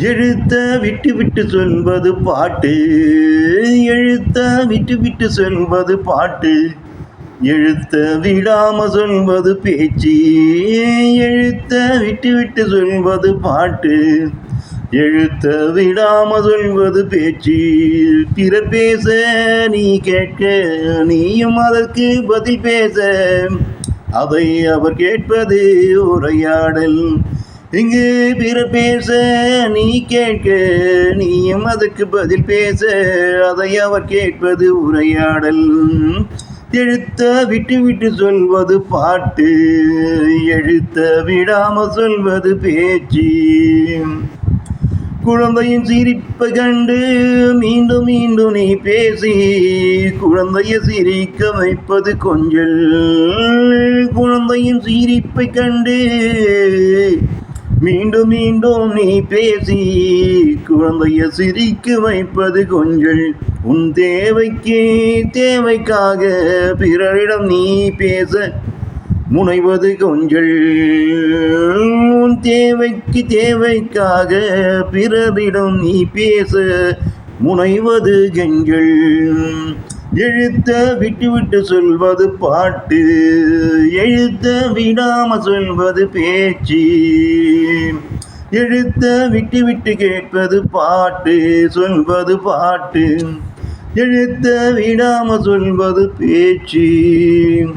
எழுத்த விட்டு விட்டு சொல்வது பாட்டு, எழுத்த விட்டு விட்டு சொல்வது பாட்டு, எழுத்த விடாம சொல்வது பேச்சு, எழுத்த விட்டு விட்டு சொல்வது பாட்டு, எழுத்த விடாம சொல்வது பேச்சு. பிறர் பேச நீ கேட்க, நீயும் அதற்கு பதில் பேச, அதை அவர் கேட்பது உரையாடல். இங்கு பிறர் பேச நீ கேட்க, நீயும் அதற்கு பதில் பேச, அதை அவர் கேட்பது உரையாடல். எழுத்த விட்டு விட்டு சொல்வது பாட்டு, எழுத்த விடாம சொல்வது பேச்சு. குழந்தையின் சிரிப்பை கண்டு மீண்டும் மீண்டும் நீ பேசி, குழந்தையை சிரிக்க வைப்பது கொஞ்சல். குழந்தையின் சிரிப்பை கண்டு மீண்டும் மீண்டும் நீ பேசி, குழந்தையை சிரிக்க வைப்பது கொஞ்சல். உன் தேவைக்காக பிறரிடம் நீ பேச முனைவது கொஞ்சல். உன் தேவைக்காக பிறரிடம் நீ பேச முனைவது கெஞ்சல். எழுத்த விட்டு விட்டு சொல்வது பாட்டு, எழுத்த விடாம சொல்வது பேச்சு, எழுத்த விட்டு விட்டு கேட்பது பாட்டு, சொல்வது பாட்டு, எழுத்த விடாம சொல்வது பேச்சு.